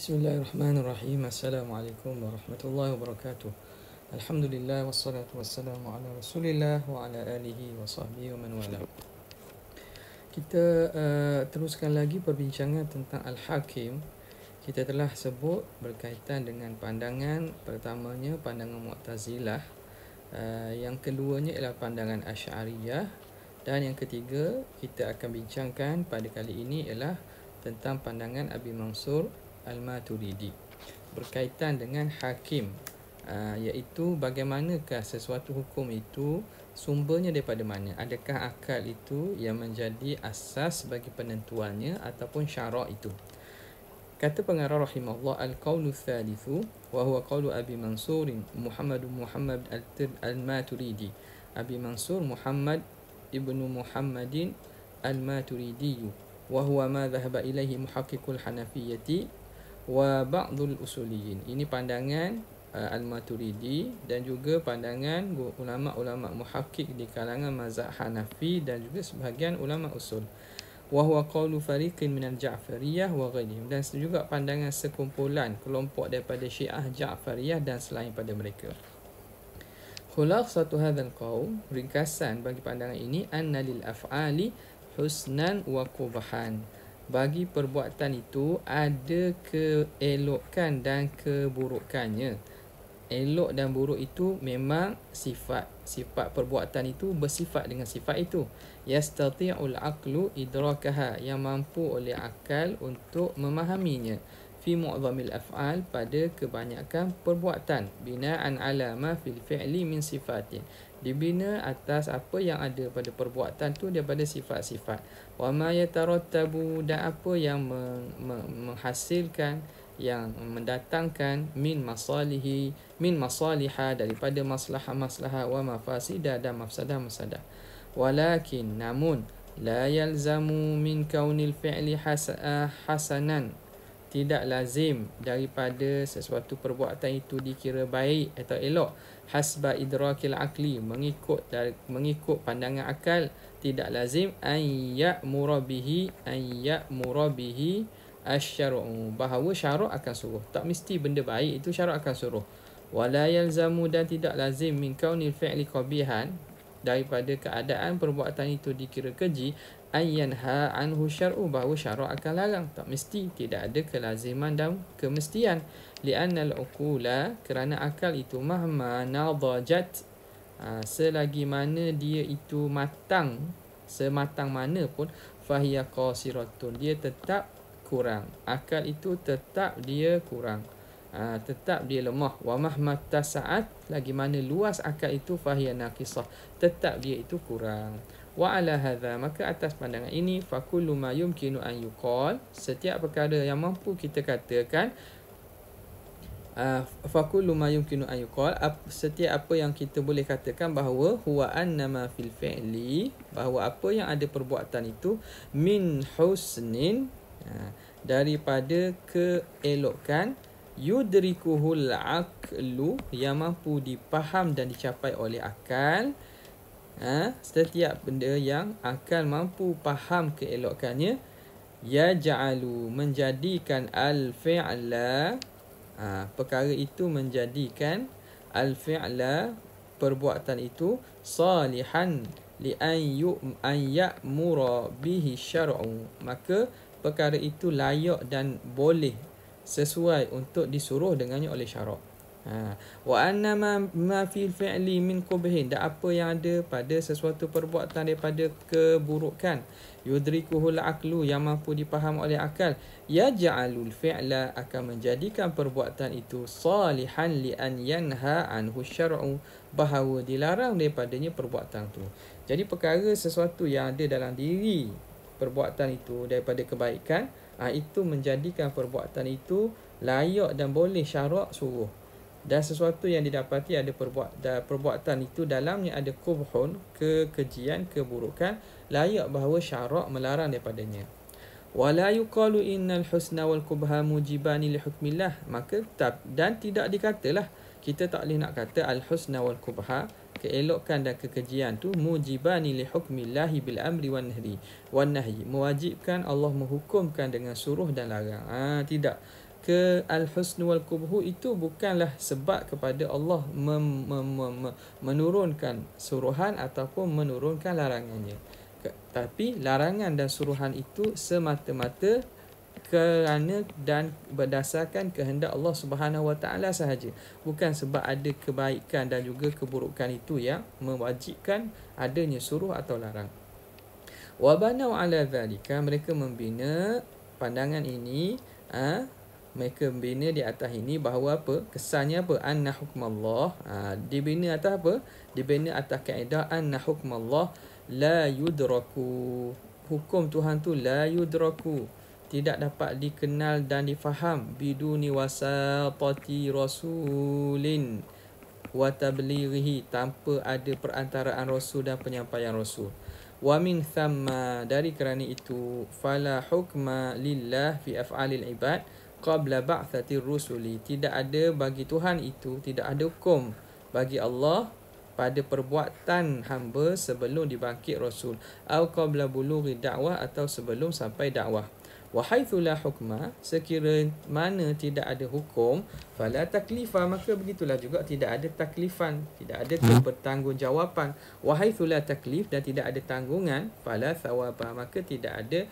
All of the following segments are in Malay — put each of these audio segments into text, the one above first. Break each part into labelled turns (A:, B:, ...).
A: Bismillahirrahmanirrahim. Assalamualaikum warahmatullahi wabarakatuh. Alhamdulillah wassalatu wassalamu ala Rasulillah wa ala alihi wa sahbihi wa man wala. Kita teruskan lagi perbincangan tentang Al-Hakim. Kita telah sebut berkaitan dengan pandangan pertamanya pandangan Mu'tazilah, yang keduanya ialah pandangan Asy'ariyah, dan yang ketiga kita akan bincangkan pada kali ini ialah tentang pandangan Abi Mansur Al-Maturidi berkaitan dengan hakim, iaitu bagaimanakah sesuatu hukum itu sumbernya daripada mana, adakah akal itu yang menjadi asas bagi penentuannya ataupun syarak itu. Kata pengarah rahimahullah, al-qawlu thalithu wa huwa qawlu Abi Mansur Muhammad Al-Maturidi. Abi Mansur Muhammad ibnu Muhammadin Al-Maturidi wa huwa ma dhahaba ilaihi muhaqqiqul Hanafiyyati wa ba'dul usuliyin. Ini pandangan Al-Maturidi dan juga pandangan ulama-ulama muhaqqiq di kalangan mazhab Hanafi dan juga sebahagian ulama usul. Wa huwa qawlu fariqin minal Ja'fariyah wa ghairihim, dan juga pandangan sekumpulan kelompok daripada Syiah Ja'fariyah dan selain pada mereka. Khulasatu hadzal qaul, ringkasan bagi pandangan ini, anna lil af'ali husnan wa qubhan. Bagi perbuatan itu ada keelokan dan keburukannya. Elok dan buruk itu memang sifat perbuatan itu bersifat dengan sifat itu. Yastati'ul aqlu idrakaha, yang mampu oleh akal untuk memahaminya. Fi mu'dhamil af'al, pada kebanyakan perbuatan. Bina'an ala ma fil fi'li min sifatin, dibina atas apa yang ada pada perbuatan tu daripada sifat-sifat. Wa ma yatarattabu, dan apa yang menghasilkan, yang mendatangkan min masaliha, daripada maslahah wa mafasidah, dan mafsadah. Walakin, namun, la yalzamu min kaunil fi'li hasanan, tidak lazim daripada sesuatu perbuatan itu dikira baik atau elok, hasba idrakil akli, mengikut pandangan akal, tidak lazim an ya'mura bihi asy-syar'u, bahawa syarak akan suruh. Tak mesti benda baik itu syarak akan suruh. Wala yalzamu, dan tidak lazim min kaunil fi'li qabihan, daripada keadaan perbuatan itu dikira keji, ayyanha anhu syar'u, bahawa syarak akan larang. Tak mesti, tidak ada kelaziman dan kemestian. Li'anna al-uqula, kerana akal itu mahma nadajat, selagi mana dia itu matang, sematang mana pun, fahiya qasiratun, dia tetap kurang. Akal itu tetap dia kurang, tetap dia lemah. Wa mahma tasa'at, lagi mana luas akal itu, fahiya naqisah, tetap dia itu kurang. Wa ala hadha, maka atas pandangan ini, fa kullu ma yumkinu an yuqal, setiap perkara yang mampu kita katakan, fa kullu ma yumkinu an yuqal, setiap apa yang kita boleh katakan bahawa huwa annama fil fi'li, bahawa apa yang ada perbuatan itu, min husnin, daripada keelokan, yudrikuhul aqlu, yang mampu dipaham dan dicapai oleh akal. Setiap benda yang akal mampu faham keelokannya, yaj'alu, menjadikan al-fi'la, perkara itu menjadikan al-fi'la, perbuatan itu, salihan li an ya'mura bihi syar'u, maka perkara itu layak dan boleh, sesuai untuk disuruh dengannya oleh syarak. Wa anna ma fil fi'li min qubhin, dan apa yang ada pada sesuatu perbuatan daripada keburukan, yudrikuhul aqlu, yang mampu dipaham oleh akal, yaj'alul fi'la, akan menjadikan perbuatan itu, salihan li an yanha anhu syar'u, bahawa dilarang daripadanya perbuatan itu. Jadi perkara sesuatu yang ada dalam diri perbuatan itu daripada kebaikan, itu menjadikan perbuatan itu layak dan boleh syarak suruh. Dan sesuatu yang didapati ada perbuatan itu dalamnya ada qubhun, kekejian, keburukan, layak bahawa syarak melarang daripadanya. Wala yuqalu innal husna wal qubha mujibani li hukmillah, maka dan tidak dikatalah, kita tak boleh nak kata al-husna wal qubha, keelokan dan kekejian tu, mujibani li hukmillahi bil amri wan nahyi, mewajibkan Allah menghukumkan dengan suruh dan larang. Tidak. ke al-husn wal qubhu itu bukanlah sebab kepada Allah menurunkan suruhan ataupun menurunkan larangannya. Tapi larangan dan suruhan itu semata-mata kerana dan berdasarkan kehendak Allah Subhanahu Wa Taala sahaja, bukan sebab ada kebaikan dan juga keburukan itu yang mewajibkan adanya suruh atau larang. Wa banau ala zalika, mereka membina pandangan ini, mereka membina di atas ini bahawa apa? Kesannya apa? Anna hukmallah, dibina atas apa? Dibina atas kaedah anna hukmallah la yudraku. Hukum Tuhan tu la yudraku, tidak dapat dikenal dan difaham biduni wasatati rasulin wa tablighihi, tanpa ada perantaraan rasul dan penyampaian rasul. Wa min thamma, dari kerana itu, fala hukma lillah fi af'alil ibad qabla ba'thatir rusuli, tidak ada bagi Tuhan itu, tidak ada hukum bagi Allah pada perbuatan hamba sebelum dibangkit rasul, atau qabla bulughi dakwah, atau sebelum sampai dakwah. Wa haitsu la hukma, sekira mana tidak ada hukum, fala taklifa, maka begitulah juga tidak ada taklifan, tidak ada kebertanggungjawaban. Wa haitsu la taklif, dan tidak ada tanggungan, fala thawaba, maka tidak ada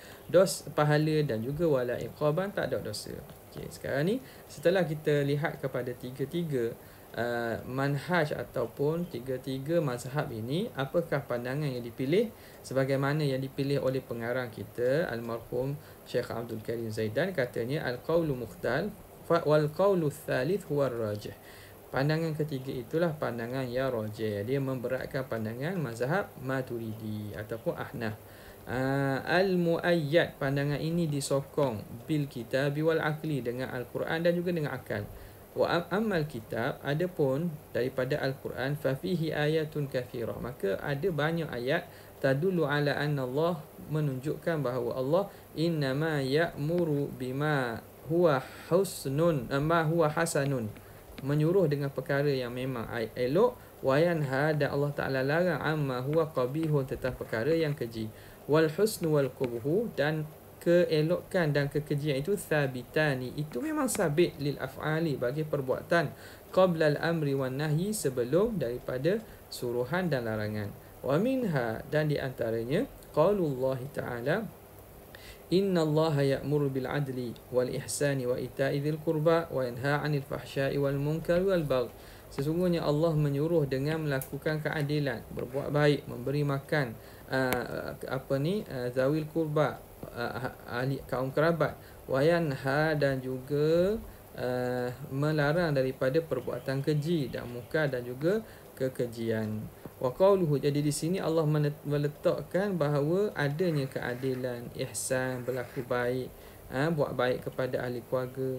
A: pahala dan juga wala iqaban, tak ada dosa. Okey, sekarang ni setelah kita lihat kepada tiga-tiga manhaj ataupun tiga-tiga mazhab ini, apakah pandangan yang dipilih sebagaimana yang dipilih oleh pengarang kita almarhum Syekh Abdul Karim Zaidan. Katanya al-qaulu mukhtal wal qaulu tsalits huwa rajih. Pandangan ketiga itulah pandangan yang rajih, dia memberatkan pandangan mazhab Maturidi ataupun Ahnaf. Al-muayyad, pandangan ini disokong bil kitabi wal aqli, dengan al-Quran dan juga dengan akal. Wa ammal kitab, adapun daripada al-Quran, fa fihi ayatun kathirah, maka ada banyak ayat tadullu ala anna Allah, menunjukkan bahawa Allah innama ya'muru bima huwa husnun ma huwa hasanun, menyuruh dengan perkara yang memang elok, wa yanha, dan Allah Taala larang amma huwa qabihun, tentang perkara yang keji. Wal husnu wal qubhu, dan keelokan dan kekejian itu sabitani, itu memang sabit lil af'ali, bagi perbuatan, qabla al-amri wan nahyi, sebelum daripada suruhan dan larangan. Wa minha, dan di antaranya qaulullah ta'ala innallaha ya'muru bil adli wal ihsani wa ita'i dzil qurba wa yanha 'anil fahsya'i wal munkari wal baghi, sesungguhnya Allah menyuruh dengan melakukan keadilan, berbuat baik, memberi makan zawil qurba, ahli kaum kerabat, wayanha, dan juga melarang daripada perbuatan keji dan munkar dan juga kekejian. Wa qauluhu, jadi di sini Allah meletakkan bahawa adanya keadilan, ihsan, berlaku baik, buat baik kepada ahli keluarga.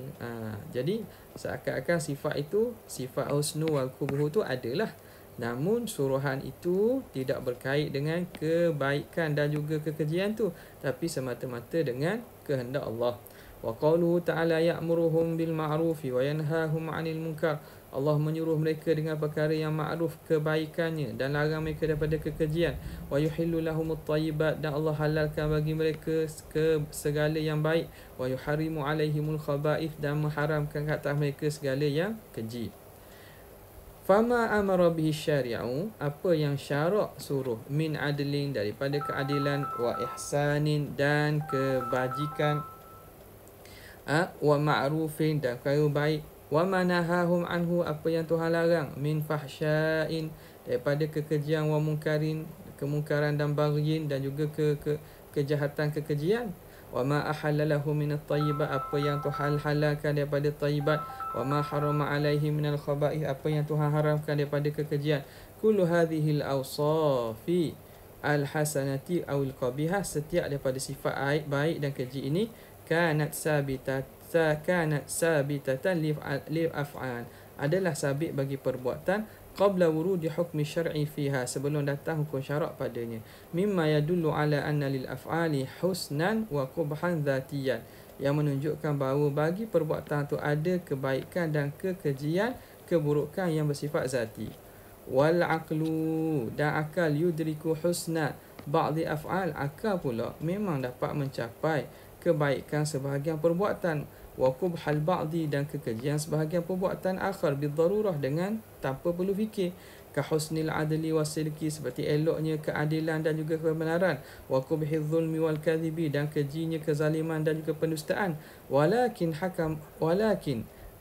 A: Jadi seakan-akan sifat itu, sifat husnu wal qubhu tu adalah, namun suruhan itu tidak berkait dengan kebaikan dan juga kekejian tu, tapi semata-mata dengan kehendak Allah. Wa qauluhu ta'ala ya'muruhum bil ma'rufi wa yanhahum 'anil munkar, Allah menyuruh mereka dengan perkara yang ma'ruf, kebaikannya, dan larang mereka daripada kekejian. Wa yuhillu lahumut thayyibat, dan Allah halalkan bagi mereka segala yang baik. Wa yuharrimu 'alaihimul khaba'ith, dan mengharamkan ke atas mereka segala yang keji. Fama amara bihi syari'u, apa yang syarak suruh, min adlin, daripada keadilan, wa ihsanin, dan kebajikan, wa ma'rufin, dan perkara baik, wa manahahum anhu, apa yang Tuhan larang, min fahsya'in, daripada kekejian, wa munkarin, kemungkaran, dan baghin, dan juga kejahatan, kekejian. Wa ma ahallalahu minat tayyibat, apa yang Tuhan halalkan daripada tayyibat. Wa ma harama alaihi minal khaba'ith, apa yang Tuhan haramkan daripada kekejian. Kullu hadhil awsafi al-hasanati awil qabihah, setiap daripada sifat baik dan keji ini, kanat sabitatan li af'al, adalah sabit bagi perbuatan, qabla wurudi hukmi syar'i fiha, sebelum datang hukum syarak padanya, mimma yadullu ala anna lil af'ali husnan wa qubhan dhatiyan, yang menunjukkan bahawa bagi perbuatan itu ada kebaikan dan kekejian, keburukan yang bersifat zati. Wal aqlu, dan akal, yudriku husna ba'dhi af'al, akal pula memang dapat mencapai kebaikan sebahagian perbuatan. wa qubhal ba'di dan kekejian sebahagian perbuatan akhar bidarurah dengan tanpa perlu fikir, ka husnil adli wasilki seperti eloknya keadilan dan juga kebenaran, wa qubhiz zulmi wal kadhibi dan kejinya kezaliman dan juga pendustaan, walakin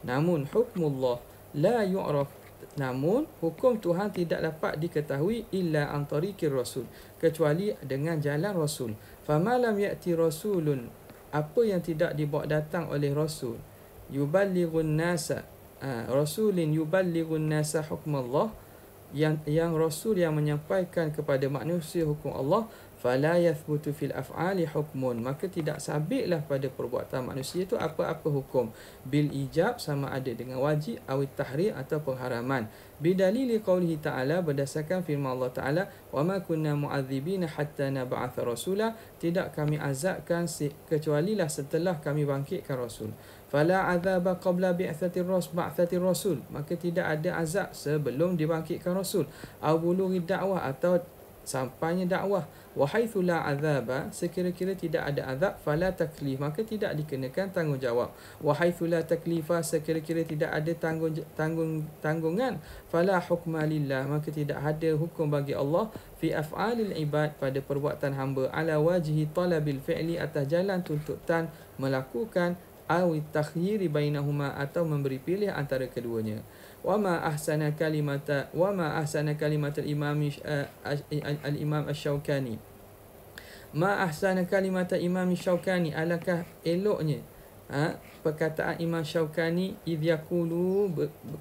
A: namun hukmullah la yu'raf, namun hukum Tuhan tidak dapat diketahui illa an tariqir rasul, kecuali dengan jalan rasul. Fama lam ya'ti rasulun, apa yang tidak dibawa datang oleh rasul, yuballighun nasa, rasulin yuballighun nasa hukmallah, yang rasul yang menyampaikan kepada manusia hukum Allah, fala yathbutu fil af'ali hukmun, maka tidak sabitlah pada perbuatan manusia itu apa-apa hukum, bil ijab sama ada dengan wajib, awit tahrim atau pengharaman, bidalili qaulihi ta'ala, berdasarkan firman Allah Ta'ala, wa ma kunna mu'adzibina hatta nab'atha rasula, tidak kami azabkan kecuali lah setelah kami bangkitkan rasul. Fala azaba qabla ba'thatir rasul, maka tidak ada azab sebelum dibangkitkan rasul, au bulughi dakwah atau sampainya dakwah, wa haitsu la azaba, sekira-kira tidak ada azab, fala taklif, maka tidak dikenakan tanggungjawab, wa haitsu la taklifa, sekira-kira tidak ada tanggungan, fala hukma lillah, maka tidak ada hukum bagi Allah, fi af'alil ibad, pada perbuatan hamba, ala wajhi talabil fi'li, atas jalan tuntutan melakukan, aw takhyiri bainahuma, atau memberi pilih antara keduanya. Wama ahsana kalimata al-imam asy-Syaukani, ma ahsana kalimata imam asy-Syaukani, alakah eloknya perkataan Imam Syaukani, idh yaqulu,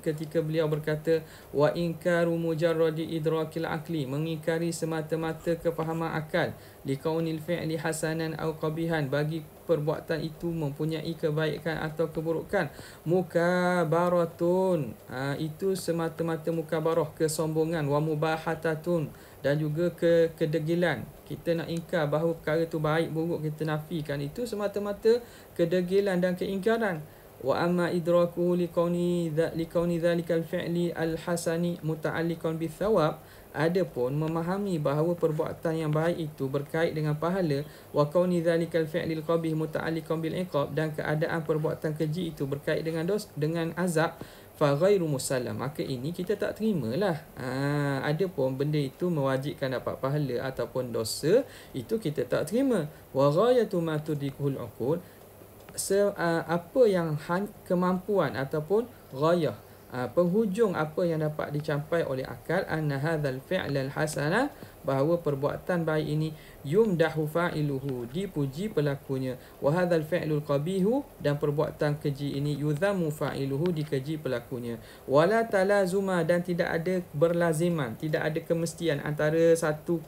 A: ketika beliau berkata, wa inkaru mujarradi idrakil aqli, mengingkari semata-mata kefahaman akal, liqaunil fi'li hasanan aw qabihan, bagi perbuatan itu mempunyai kebaikan atau keburukan, mukabaratun, itu semata-mata mukabarah, kesombongan, wa mubahatatun, dan juga kedegilan, kita nak ingkar bahawa perkara itu baik buruk, kita nafikan, itu semata-mata kedegilan dan keingkaran. Wa amma idrakuhu liqauni dhalikal fi'li al-hasani muta'alliqan bithawab, adapun memahami bahawa perbuatan yang baik itu berkait dengan pahala, wa qauni dhalikal fi'li al-qabih muta'alliqan bil iqab, dan keadaan perbuatan keji itu berkait dengan dengan azab, fa ghairu musallam, maka ini kita tak terimalah. Adapun benda itu mewajibkan dapat pahala ataupun dosa, itu kita tak terima. Wa ghayatu ma tudrikuhul uqul, apa yang kemampuan ataupun ghayah, penghujung apa yang dapat dicapai oleh akal, anna hadzal fi'lal hasana, bahawa perbuatan baik ini, yumdahu fa'iluhu, dipuji pelakunya, wa hadzal fi'lul qabihu, dan perbuatan keji ini, yudhamu fa'iluhu, dikeji pelakunya, wala talazuma, dan tidak ada berlaziman, tidak ada kemestian antara satu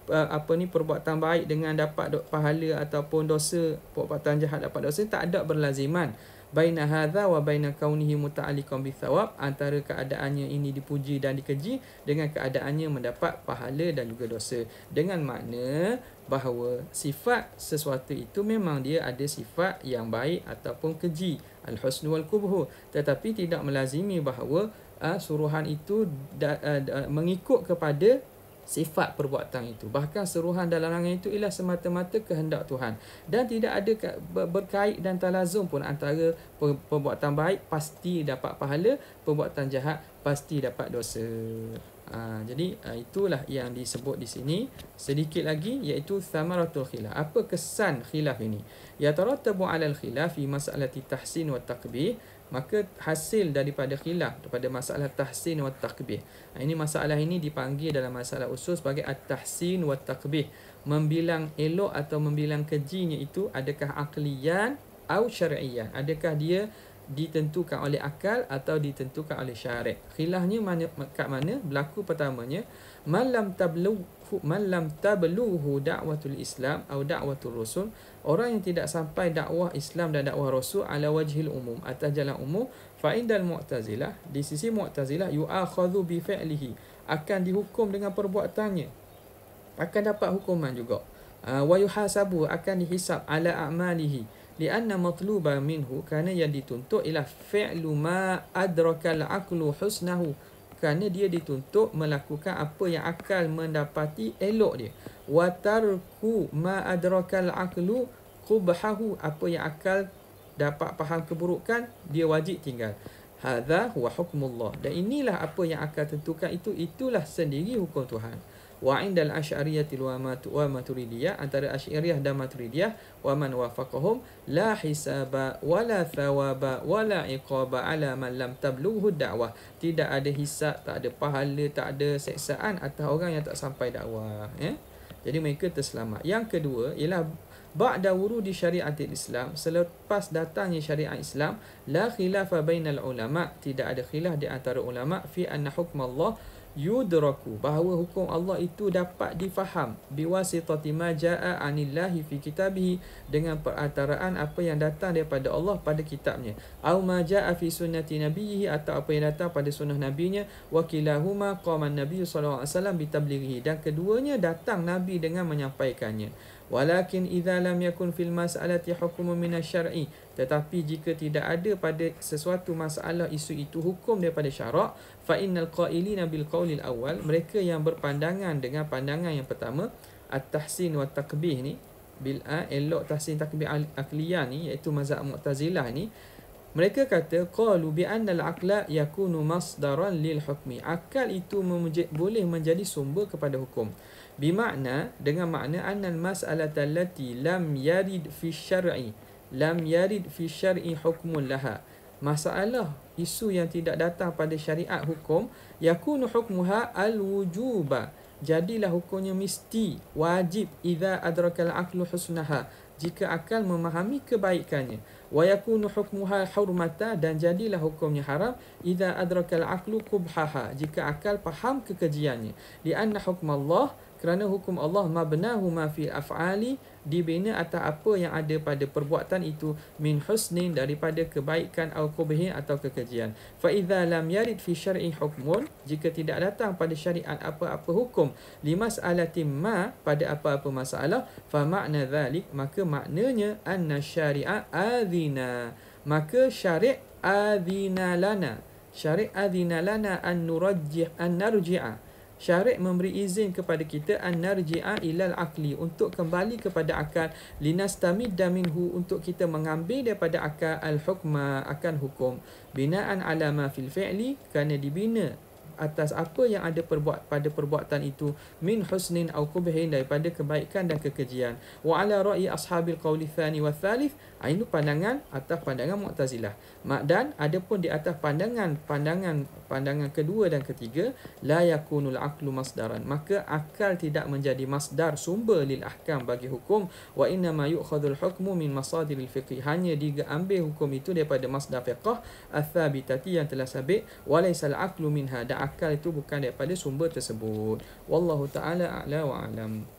A: perbuatan baik dengan dapat pahala ataupun dosa, perbuatan jahat dapat dosa, tak ada berlaziman. Baina hadza wa baina kaunihi muta'alliqan bithawab, antara keadaannya ini dipuji dan dikeji dengan keadaannya mendapat pahala dan juga dosa, dengan makna bahawa sifat sesuatu itu memang dia ada sifat yang baik ataupun keji, al-husnu wal qubhu, tetapi tidak melazimi bahawa suruhan itu mengikut kepada sifat perbuatan itu. Bahkan seruhan dan larangan itu ialah semata-mata kehendak Tuhan, dan tidak ada berkait dan talazum pun antara perbuatan baik pasti dapat pahala, perbuatan jahat pasti dapat dosa. Jadi itulah yang disebut di sini. Sedikit lagi, iaitu thamaratul khilaf. Apa kesan khilaf ini? Yatarattabu 'alal khilaf fi mas'alati tahsin wa taqbih, maka hasil daripada khilaf daripada masalah tahsin wa taqbih. Ini masalah ini dipanggil dalam masalah usul sebagai at-tahsin wa taqbih. Membilang elok atau membilang kejinya itu adakah aqliyan atau syar'iyan? Adakah dia ditentukan oleh akal atau ditentukan oleh syarak? Khilafnya kat mana? Berlaku pertamanya, man lam tablughu da'watul Islam atau da'watul Rasul, orang yang tidak sampai dakwah Islam dan dakwah Rasul ala wajhil umum, atas jalan umum, fa indal mu'tazilah, di sisi mu'tazilah, yu'akhadhu bi fi'lihi, akan dihukum dengan perbuatannya, akan dapat hukuman juga, wa yuhasabu, akan dihisab, ala a'malihi, lianna matluba minhu, kerana yang dituntut ialah fi'lu ma adrakal aqlu husnahu, kerana dia dituntut melakukan apa yang akal mendapati elok dia, wa tarku ma adrakal aqlu qubhahu, apa yang akal dapat faham keburukan, dia wajib tinggal. Hadza huwa hukmullah. Dan inilah apa yang akan tentukan itulah sendiri hukum Tuhan. Wa indal asy'ariyyati wa maturidiyah, antara asy'ariyah dan maturidiyah, wa man wafaqahum la hisaba wala thawaba wala iqaba ala man lam tablughu da'wah. Tidak ada hisab, tak ada pahala, tak ada seksaan atas orang yang tak sampai dakwah, ya. Jadi mereka terselamat. Yang kedua ialah ba'da wurudi syariatil Islam, selepas datangnya syariat Islam, la khilafa bainal ulama, tidak ada khilaf di antara ulama fi anna hukmallah yudraku, bahawa hukum Allah itu dapat difaham biwasitati ma jaa anillahi fi kitabih, dengan perantaraan apa yang datang daripada Allah pada kitabnya, au ma jaa fi sunnati nabiyhi, atau apa yang datang pada sunnah nabinya, wa kilahuma qama an-nabiy sallallahu alaihi wasallam bitablighi, dan keduanya datang nabi dengan menyampaikannya. Walakin idza lam yakun fil mas'alati hukmun min asy-syar'i, tetapi jika tidak ada pada sesuatu masalah isu itu hukum daripada syarak, fa innal qailina bil qaulil awal, mereka yang berpandangan dengan pandangan yang pertama, at-tahsin wa taqbih ni, bil elok tahsin takbih akliyah ni, iaitu mazhab Mu'tazilah ni, mereka kata qalu bi anna al-aqla yakunu masdaran lil hukmi, akal itu boleh menjadi sumber kepada hukum. Bimakna, dengan makna annal mas'alata allati lam yarid fi syar'i hukmun laha, masalah isu yang tidak datang pada syariat hukum, yakunu hukmuha al-wujuba, jadilah hukumnya mesti wajib, idza adrakal aqlu husnaha, jika akal memahami kebaikannya, wa yakunu hukmuha hurmata, dan jadilah hukumnya haram, idza adrakal aqlu qubhaha, jika akal faham kekejiannya, li anna hukmallah, kerana hukum Allah mabnahu ma fi af'ali, dibina atas apa yang ada pada perbuatan itu, min husnin, daripada kebaikan, au qubhin, atau kekejian. Fa idza lam yarid fi syar'i hukmun, jika tidak datang pada syariat apa-apa hukum, li mas'alatin ma, pada apa-apa masalah, fa makna dzalik, maka maknanya anna syari'a adzina, maka syari' adzina lana, syari' adzina lana an narji'a, syariat memberi izin kepada kita an narji'a ilal aqli, untuk kembali kepada akal, linastamidda minhu, untuk kita mengambil daripada akal, al hukma, akan hukum, binaan ala ma fil fi'li, kerana dibina atas apa yang ada pada perbuatan itu, min husnin au qubhin, daripada kebaikan dan kekejian. Wa ala ra'i ashabil qawli tsani wa tsalits, ini pandangan atas pandangan Mu'tazilah. Dan adapun di atas pandangan kedua dan ketiga, la yakunul aqlu masdaran, maka akal tidak menjadi masdar, sumber lil ahkam, bagi hukum, wa inna ma yu'khadhul hukmu min masadiril fiqh, hanya diambil hukum itu daripada masdar fiqh ats-tsabitati, yang telah sabit, wa laysal aqlu minha, dan akal itu bukan daripada sumber tersebut. Wallahu ta'ala a'la wa a'lam.